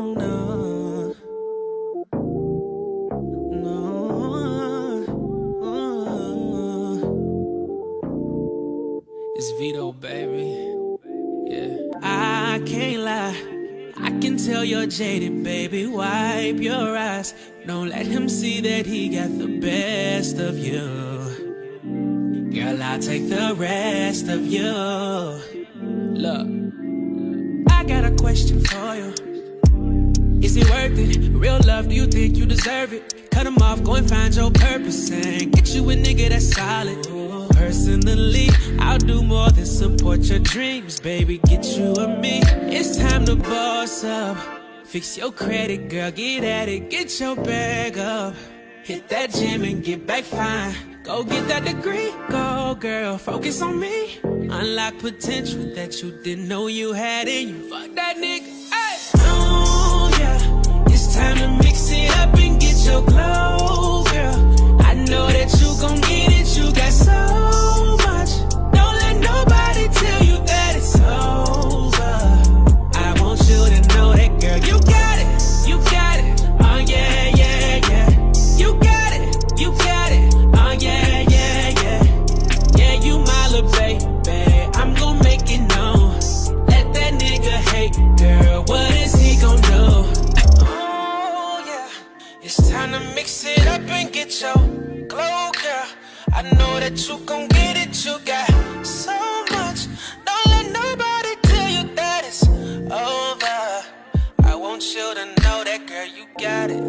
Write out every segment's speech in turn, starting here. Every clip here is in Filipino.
no, no, no. It's Vito, baby. Yeah. I can't lie, I can tell you're jaded, baby. Wipe your eyes. Don't let him see that he got the best of you. Girl, I'll take the rest of you. Look, I got a question for you. Is it worth it? Real love, do you think you deserve it? Cut him off, go and find your purpose and get you a nigga that's solid. Personally, I'll do more than support your dreams, baby. Get you a me. It's time to boss up. Fix your credit, girl, get at it. Get your bag up. Hit that gym and get back fine. Go get that degree, go girl, focus on me. Unlock potential that you didn't know you had in you. Fuck that nigga, ay. Oh yeah, it's time to mix it up and get your glow, girl. I know that you gon' get it, you got so much. Don't let nobody tell you that it's over. I want you to know that, girl, you got it, you got it. Oh yeah, yeah, yeah. You got it, you got it. Oh yeah, yeah, yeah. Yeah, you my little baby. I'm gon' make it known. Let that nigga hate, girl, what is he gon' do? Oh yeah, it's time to mix it up and get your glow, girl. I know that you gon' get it, you got so much. Don't let nobody tell you that it's over. I want you to know that, girl, you got it.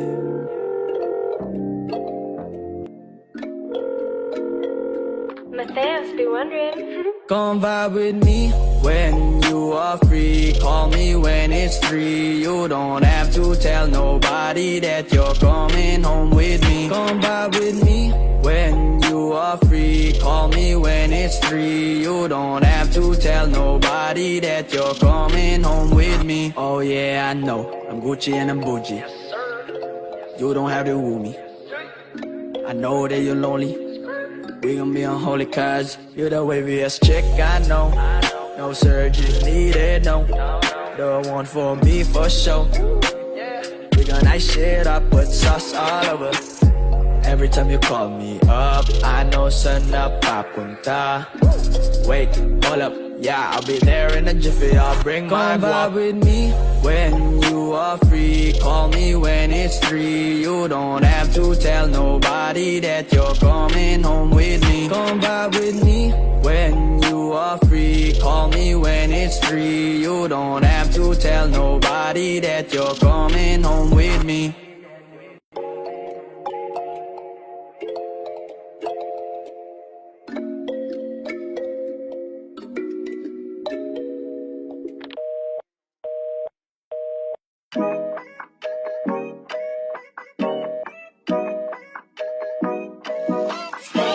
Mateos, be wondering. Come vibe with me when you are free. Call me when it's free. You don't have to tell nobody that you're coming home with me. Come vibe with me when you are free. Call me when it's free. You don't have to tell nobody that you're coming home with me. Oh yeah, I know, I'm Gucci and I'm bougie. You don't have to woo me. I know that you're lonely. We gon' be unholy cause you're the waviest chick I know. No surgery needed, no. The one for me for sure. We gon' ice shit up, put sauce all over. Every time you call me up, I know saan na papunta. Wait, hold up, yeah, I'll be there in a jiffy. I'll bring my vibe with me when you are free. Call me when it's free. You don't have to tell nobody that you're coming home with me. Come vibe with me when you are free. Call me when it's free. You don't have to tell nobody that you're coming home with me.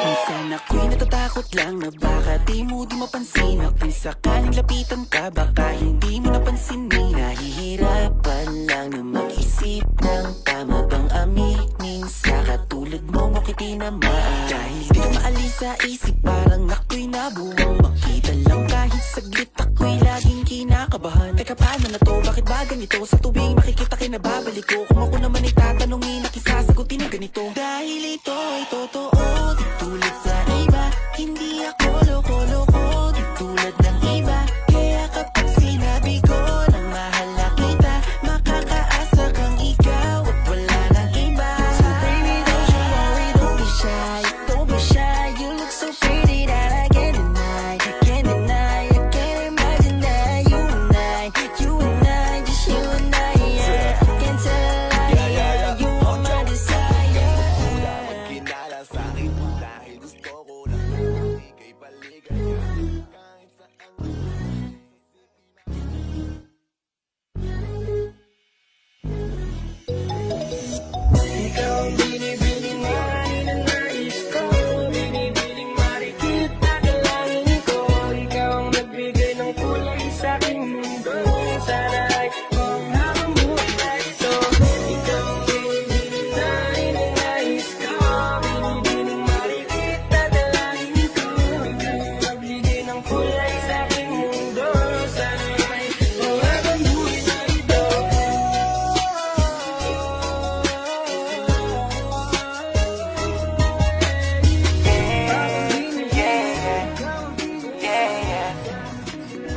Minsan ako'y natatakot lang na baka di mo di mapansin. At kung sakaling lapitan ka, baka hindi mo napansinin. Nahihirapan lang na mag-isip ng tama bang aminin sa katulad mong ako'y tinamaan. Dahil di ko maalis sa isip, parang ako'y nabuwang makita lang kahit saglit. Ako'y laging kinakabahan. Teka, paano na to? Bakit ba ganito? Sa tuwing makikita kinababalik ko. Kung ako naman itatanungin, nakisasagutin ng ganito. Dahil ito ay totoo, di tulad sa iba. Hindi ako loko-loko, di tulad ng iba. Kaya kapag sinabi ko na mahal na kita, makakaasa kang ikaw at wala nang iba. So baby, don't you worry, don't be shy. Don't be shy, you look so pretty that I can't deny. Can't deny, I can't imagine that you and I, just you and I, yeah. I can tell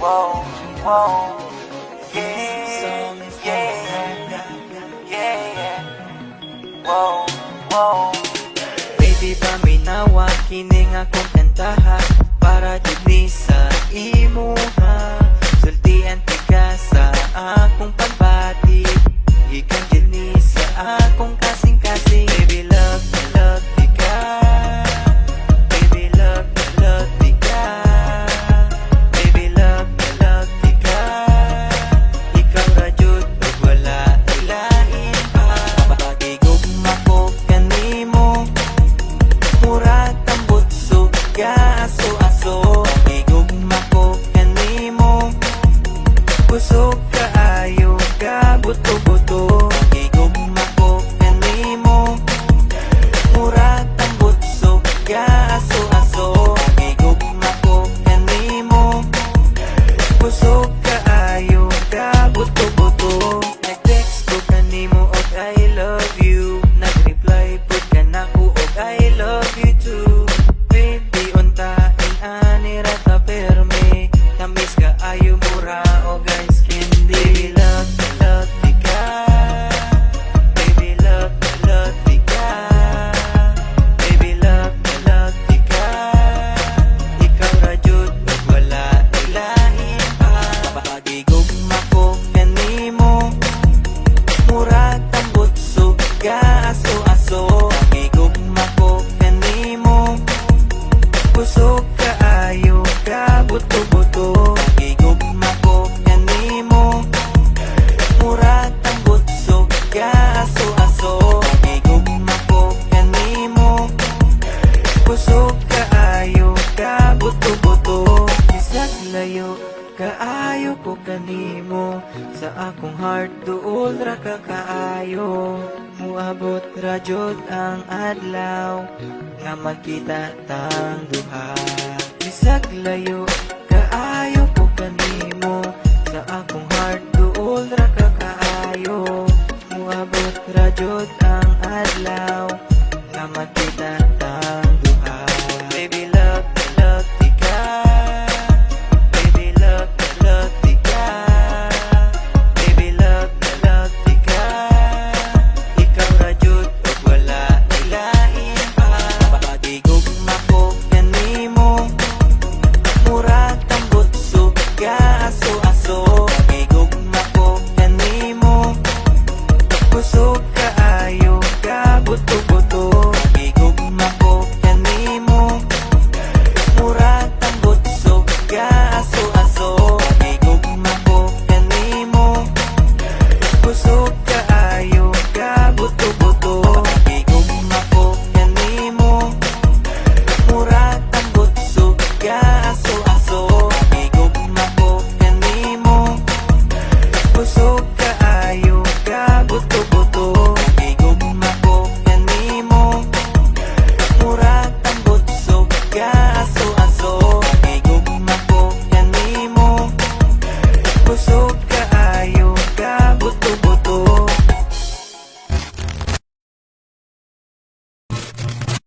Whoa, whoa, yeah, yeah, yeah, whoa, whoa. Baby ba may nawa, kining akong kantaha para dili sa imuha. Sultian tika sa akong pagbati, ikan dili sa akong kasing-kasing. Baby love tika, baby love tika, baby love tika. Ikaw ra jud ug wala ilahin pa. Pagigugma ko kanimo, murag tambot sugya aso-aso. Pagigugma ko kanimo, kusog kaayo ka buto-buto. Pagigugma ko kanimo, murag tambot sugya aso-aso. Pagigugma ko kanimo, kusog kaayo ka buto-buto. Nag-text ko kanimo og I love you, nag-reply pud ka nako og I love you too. Baby untain ani ra ta perme, tamis ka ayo mura o guys candy. Love tika, baby love tika, baby love tika. Ikaw ra jud ug wala ilahin pa. Pagigugma ko kanimo, murag tambot sugya aso-aso. Pagigugma ko kanimo, kusog kaayo ka buto-buto. Pagigugma ko kanimo, murag tambot sugya aso-aso. Pagigugma ko kanimo, kusog kaayo ka buto-buto. Bisag layo kaayo ko kanimo, sa akong heart duol ra ka kaayo. Muabot ra jud ang adlaw nga magkita tang duha. Bisag layo kaayo ko kanimo, sa akong heart duol ra ka kaayo. Muabot ra jud ang adlaw nga magkita tang duha. Baby love tika, baby love tika, baby love tika. Ikaw ra jud ug wala ilahin pa. Pagigugma ko kanimo, murag tambot sugya aso-aso.